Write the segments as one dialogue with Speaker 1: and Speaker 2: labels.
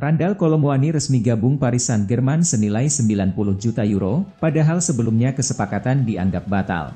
Speaker 1: Randal Kolo Muani resmi gabung Paris Saint-Germain senilai 90 juta euro, padahal sebelumnya kesepakatan dianggap batal.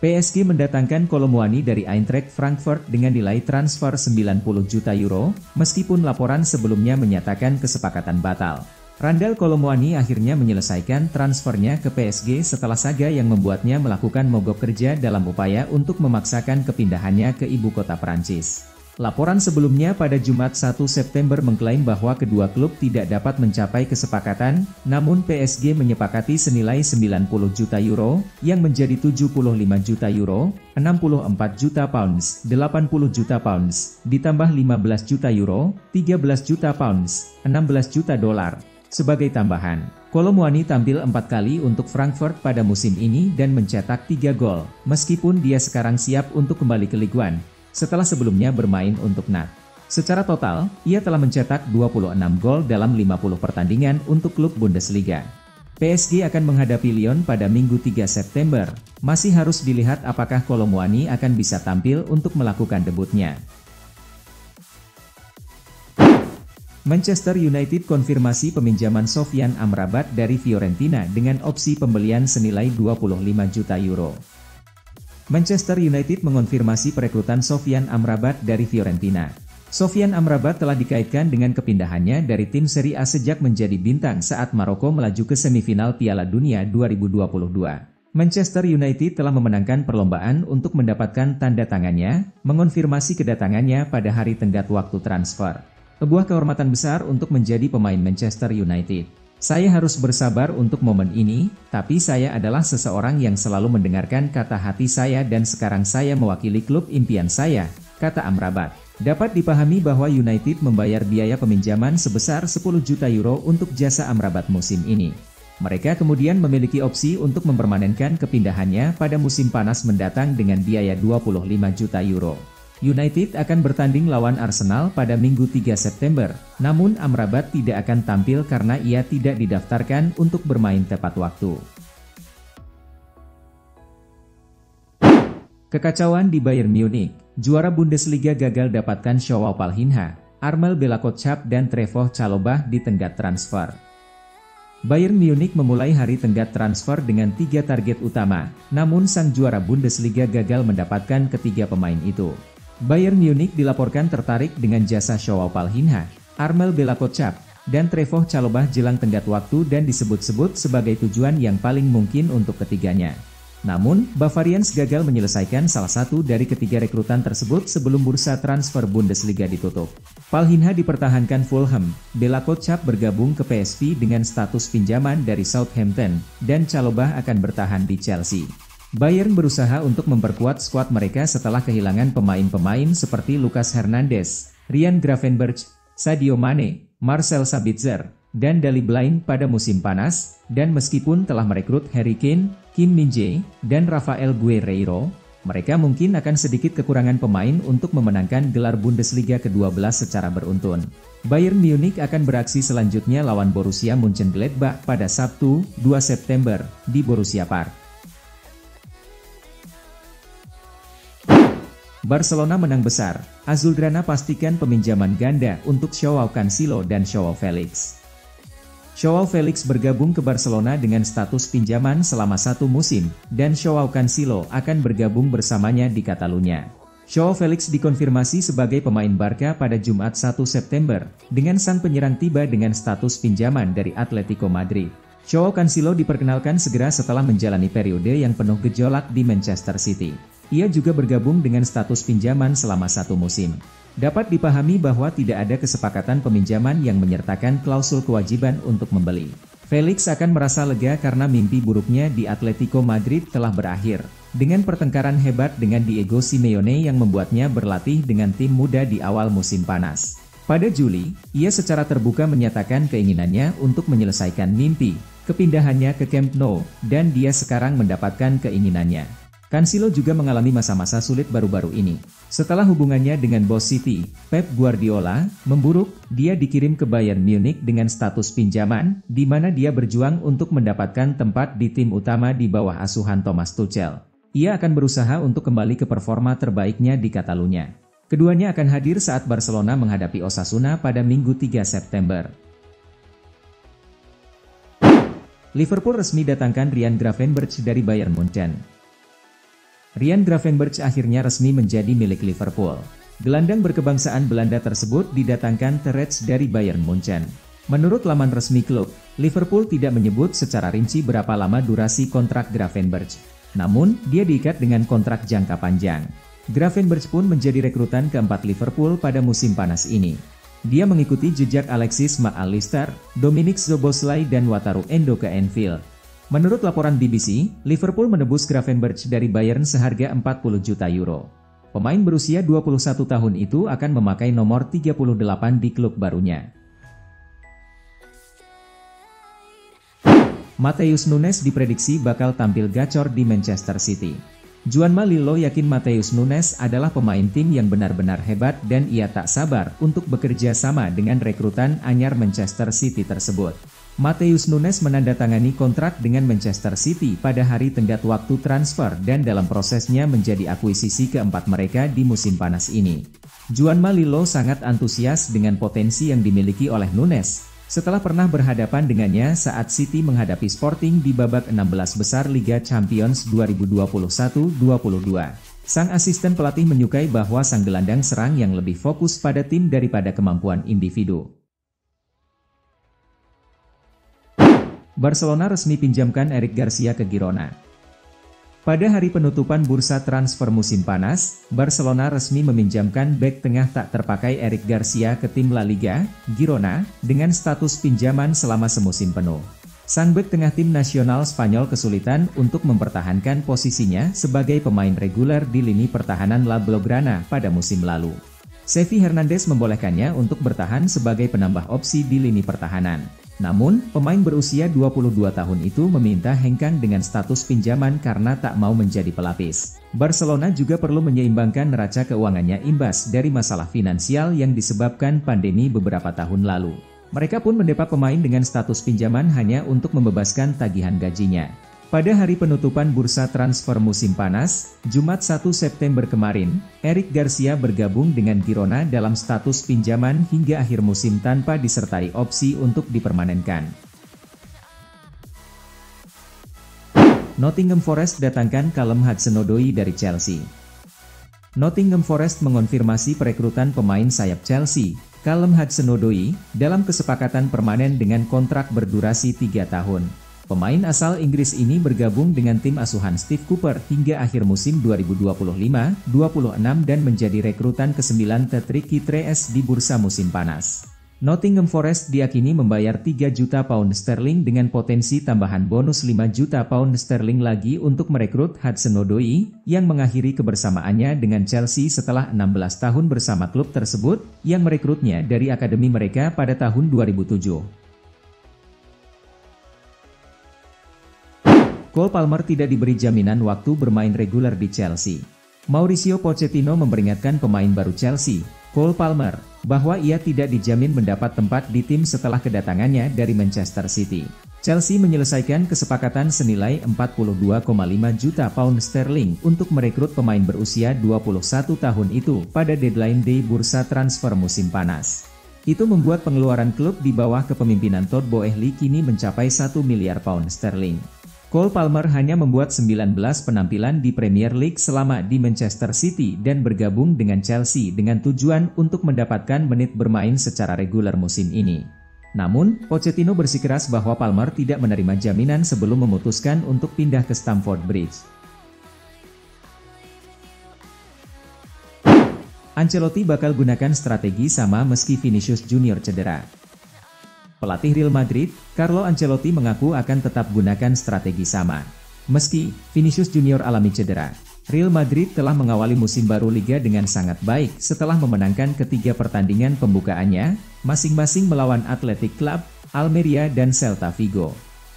Speaker 1: PSG mendatangkan Kolo Muani dari Eintracht Frankfurt dengan nilai transfer 90 juta euro, meskipun laporan sebelumnya menyatakan kesepakatan batal. Randal Kolo Muani akhirnya menyelesaikan transfernya ke PSG setelah saga yang membuatnya melakukan mogok kerja dalam upaya untuk memaksakan kepindahannya ke ibu kota Perancis. Laporan sebelumnya pada Jumat 1 September mengklaim bahwa kedua klub tidak dapat mencapai kesepakatan, namun PSG menyepakati senilai 90 juta euro, yang menjadi 75 juta euro, 64 juta pounds, 80 juta pounds, ditambah 15 juta euro, 13 juta pounds, 16 juta dolar. Sebagai tambahan, Kolo Muani tampil 4 kali untuk Frankfurt pada musim ini dan mencetak 3 gol, meskipun dia sekarang siap untuk kembali ke Ligue 1. Setelah sebelumnya bermain untuk NAT. Secara total, ia telah mencetak 26 gol dalam 50 pertandingan untuk klub Bundesliga. PSG akan menghadapi Lyon pada Minggu 3 September. Masih harus dilihat apakah Kolo Muani akan bisa tampil untuk melakukan debutnya. Manchester United konfirmasi peminjaman Sofyan Amrabat dari Fiorentina dengan opsi pembelian senilai 25 juta euro. Manchester United mengonfirmasi perekrutan Sofyan Amrabat dari Fiorentina. Sofyan Amrabat telah dikaitkan dengan kepindahannya dari tim Serie A sejak menjadi bintang saat Maroko melaju ke semifinal Piala Dunia 2022. Manchester United telah memenangkan perlombaan untuk mendapatkan tanda tangannya, mengonfirmasi kedatangannya pada hari tenggat waktu transfer. Sebuah kehormatan besar untuk menjadi pemain Manchester United. Saya harus bersabar untuk momen ini, tapi saya adalah seseorang yang selalu mendengarkan kata hati saya dan sekarang saya mewakili klub impian saya, kata Amrabat. Dapat dipahami bahwa United membayar biaya peminjaman sebesar 10 juta euro untuk jasa Amrabat musim ini. Mereka kemudian memiliki opsi untuk mempermanenkan kepindahannya pada musim panas mendatang dengan biaya 25 juta euro. United akan bertanding lawan Arsenal pada Minggu 3 September, namun Amrabat tidak akan tampil karena ia tidak didaftarkan untuk bermain tepat waktu. Kekacauan di Bayern Munich, juara Bundesliga gagal dapatkan Joao Palhinha, Armel Bella-Kotchap dan Trevoh Chalobah di tenggat transfer. Bayern Munich memulai hari tenggat transfer dengan 3 target utama, namun sang juara Bundesliga gagal mendapatkan ketiga pemain itu. Bayern Munich dilaporkan tertarik dengan jasa Joao Palhinha, Armel Bella-Kotchap, dan Trevoh Chalobah jelang tenggat waktu dan disebut-sebut sebagai tujuan yang paling mungkin untuk ketiganya. Namun, Bavarians gagal menyelesaikan salah satu dari ketiga rekrutan tersebut sebelum bursa transfer Bundesliga ditutup. Palhinha dipertahankan Fulham, Bella-Kotchap bergabung ke PSV dengan status pinjaman dari Southampton, dan Chalobah akan bertahan di Chelsea. Bayern berusaha untuk memperkuat skuad mereka setelah kehilangan pemain-pemain seperti Lucas Hernandez, Ryan Gravenberch, Sadio Mane, Marcel Sabitzer, dan Daley Blind pada musim panas, dan meskipun telah merekrut Harry Kane, Kim Min-jae, dan Rafael Guerreiro, mereka mungkin akan sedikit kekurangan pemain untuk memenangkan gelar Bundesliga ke-12 secara beruntun. Bayern Munich akan beraksi selanjutnya lawan Borussia Mönchengladbach pada Sabtu, 2 September, di Borussia Park. Barcelona menang besar, Azulgrana pastikan peminjaman ganda untuk Joao Cancelo dan Joao Felix. Joao Felix bergabung ke Barcelona dengan status pinjaman selama 1 musim, dan Joao Cancelo akan bergabung bersamanya di Catalunya. Joao Felix dikonfirmasi sebagai pemain Barca pada Jumat 1 September, dengan sang penyerang tiba dengan status pinjaman dari Atletico Madrid. Joao Cancelo diperkenalkan segera setelah menjalani periode yang penuh gejolak di Manchester City. Ia juga bergabung dengan status pinjaman selama 1 musim. Dapat dipahami bahwa tidak ada kesepakatan peminjaman yang menyertakan klausul kewajiban untuk membeli. Felix akan merasa lega karena mimpi buruknya di Atletico Madrid telah berakhir, dengan pertengkaran hebat dengan Diego Simeone yang membuatnya berlatih dengan tim muda di awal musim panas. Pada Juli, ia secara terbuka menyatakan keinginannya untuk menyelesaikan mimpi kepindahannya ke Camp Nou, dan dia sekarang mendapatkan keinginannya. Cancelo juga mengalami masa-masa sulit baru-baru ini. Setelah hubungannya dengan bos City, Pep Guardiola, memburuk, dia dikirim ke Bayern Munich dengan status pinjaman, di mana dia berjuang untuk mendapatkan tempat di tim utama di bawah asuhan Thomas Tuchel. Ia akan berusaha untuk kembali ke performa terbaiknya di Catalunya. Keduanya akan hadir saat Barcelona menghadapi Osasuna pada Minggu 3 September. Liverpool resmi datangkan Ryan Gravenberch dari Bayern Munchen. Ryan Gravenberch akhirnya resmi menjadi milik Liverpool. Gelandang berkebangsaan Belanda tersebut didatangkan Terets dari Bayern Munchen. Menurut laman resmi klub, Liverpool tidak menyebut secara rinci berapa lama durasi kontrak Gravenberch. Namun, dia diikat dengan kontrak jangka panjang. Gravenberch pun menjadi rekrutan keempat Liverpool pada musim panas ini. Dia mengikuti jejak Alexis Mac Allister, Dominic Szoboszlai dan Wataru Endo ke Anfield. Menurut laporan BBC, Liverpool menebus Gravenberch dari Bayern seharga 40 juta euro. Pemain berusia 21 tahun itu akan memakai nomor 38 di klub barunya. Matheus Nunes diprediksi bakal tampil gacor di Manchester City. Juan Malillo yakin Matheus Nunes adalah pemain tim yang benar-benar hebat dan ia tak sabar untuk bekerja sama dengan rekrutan anyar Manchester City tersebut. Matheus Nunes menandatangani kontrak dengan Manchester City pada hari tenggat waktu transfer dan dalam prosesnya menjadi akuisisi keempat mereka di musim panas ini. Juan Malillo sangat antusias dengan potensi yang dimiliki oleh Nunes, setelah pernah berhadapan dengannya saat City menghadapi Sporting di babak 16 besar Liga Champions 2021-22. Sang asisten pelatih menyukai bahwa sang gelandang serang yang lebih fokus pada tim daripada kemampuan individu. Barcelona resmi pinjamkan Eric Garcia ke Girona. Pada hari penutupan bursa transfer musim panas, Barcelona resmi meminjamkan bek tengah tak terpakai Eric Garcia ke tim La Liga, Girona, dengan status pinjaman selama semusim penuh. Sang bek tengah tim nasional Spanyol kesulitan untuk mempertahankan posisinya sebagai pemain reguler di lini pertahanan La Blaugrana pada musim lalu. Xavi Hernandez membolehkannya untuk bertahan sebagai penambah opsi di lini pertahanan. Namun, pemain berusia 22 tahun itu meminta hengkang dengan status pinjaman karena tak mau menjadi pelapis. Barcelona juga perlu menyeimbangkan neraca keuangannya imbas dari masalah finansial yang disebabkan pandemi beberapa tahun lalu. Mereka pun mendepak pemain dengan status pinjaman hanya untuk membebaskan tagihan gajinya. Pada hari penutupan bursa transfer musim panas, Jumat 1 September kemarin, Eric Garcia bergabung dengan Girona dalam status pinjaman hingga akhir musim tanpa disertai opsi untuk dipermanenkan. Nottingham Forest datangkan Callum Hudson-Odoi dari Chelsea. Nottingham Forest mengonfirmasi perekrutan pemain sayap Chelsea, Callum Hudson-Odoi, dalam kesepakatan permanen dengan kontrak berdurasi 3 tahun. Pemain asal Inggris ini bergabung dengan tim asuhan Steve Cooper hingga akhir musim 2025-26 dan menjadi rekrutan ke-9 Tricky Tres di bursa musim panas. Nottingham Forest diyakini membayar 3 juta pound sterling dengan potensi tambahan bonus 5 juta pound sterling lagi untuk merekrut Hudson-Odoi, yang mengakhiri kebersamaannya dengan Chelsea setelah 16 tahun bersama klub tersebut, yang merekrutnya dari akademi mereka pada tahun 2007. Cole Palmer tidak diberi jaminan waktu bermain reguler di Chelsea. Mauricio Pochettino memperingatkan pemain baru Chelsea, Cole Palmer, bahwa ia tidak dijamin mendapat tempat di tim setelah kedatangannya dari Manchester City. Chelsea menyelesaikan kesepakatan senilai 42,5 juta pound sterling untuk merekrut pemain berusia 21 tahun itu pada deadline day bursa transfer musim panas. Itu membuat pengeluaran klub di bawah kepemimpinan Todd Boehly kini mencapai 1 miliar pound sterling. Cole Palmer hanya membuat 19 penampilan di Premier League selama di Manchester City dan bergabung dengan Chelsea dengan tujuan untuk mendapatkan menit bermain secara reguler musim ini. Namun, Pochettino bersikeras bahwa Palmer tidak menerima jaminan sebelum memutuskan untuk pindah ke Stamford Bridge. Ancelotti bakal gunakan strategi sama meski Vinicius Junior cedera. Pelatih Real Madrid, Carlo Ancelotti mengaku akan tetap gunakan strategi sama. Meski Vinicius Junior alami cedera, Real Madrid telah mengawali musim baru Liga dengan sangat baik setelah memenangkan ketiga pertandingan pembukaannya, masing-masing melawan Athletic Club, Almeria dan Celta Vigo.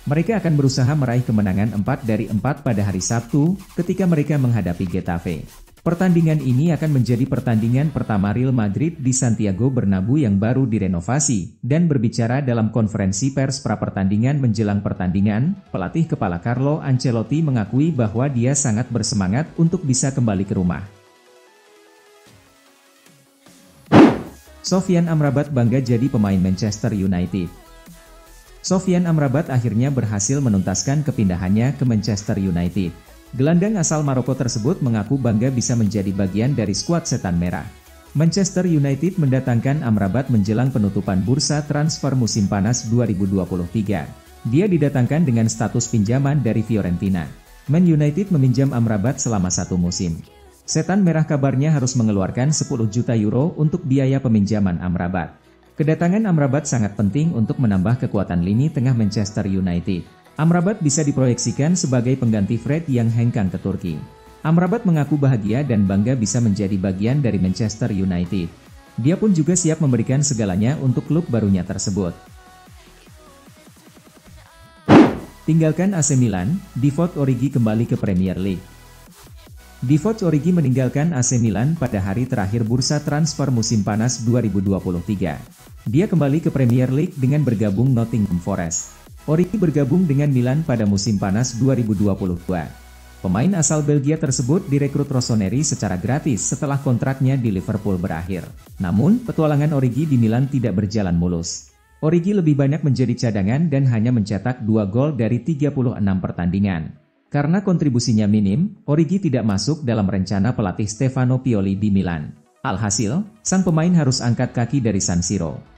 Speaker 1: Mereka akan berusaha meraih kemenangan 4 dari 4 pada hari Sabtu, ketika mereka menghadapi Getafe. Pertandingan ini akan menjadi pertandingan pertama Real Madrid di Santiago Bernabeu yang baru direnovasi, dan berbicara dalam konferensi pers pra-pertandingan menjelang pertandingan, pelatih kepala Carlo Ancelotti mengakui bahwa dia sangat bersemangat untuk bisa kembali ke rumah. Sofyan Amrabat bangga jadi pemain Manchester United. Sofyan Amrabat akhirnya berhasil menuntaskan kepindahannya ke Manchester United. Gelandang asal Maroko tersebut mengaku bangga bisa menjadi bagian dari skuad Setan Merah. Manchester United mendatangkan Amrabat menjelang penutupan bursa transfer musim panas 2023. Dia didatangkan dengan status pinjaman dari Fiorentina. Man United meminjam Amrabat selama 1 musim. Setan Merah kabarnya harus mengeluarkan 10 juta euro untuk biaya peminjaman Amrabat. Kedatangan Amrabat sangat penting untuk menambah kekuatan lini tengah Manchester United. Amrabat bisa diproyeksikan sebagai pengganti Fred yang hengkang ke Turki. Amrabat mengaku bahagia dan bangga bisa menjadi bagian dari Manchester United. Dia pun juga siap memberikan segalanya untuk klub barunya tersebut. Tinggalkan AC Milan, Divock Origi kembali ke Premier League. Divock Origi meninggalkan AC Milan pada hari terakhir bursa transfer musim panas 2023. Dia kembali ke Premier League dengan bergabung Nottingham Forest. Origi bergabung dengan Milan pada musim panas 2022. Pemain asal Belgia tersebut direkrut Rossoneri secara gratis setelah kontraknya di Liverpool berakhir. Namun, petualangan Origi di Milan tidak berjalan mulus. Origi lebih banyak menjadi cadangan dan hanya mencetak 2 gol dari 36 pertandingan. Karena kontribusinya minim, Origi tidak masuk dalam rencana pelatih Stefano Pioli di Milan. Alhasil, sang pemain harus angkat kaki dari San Siro.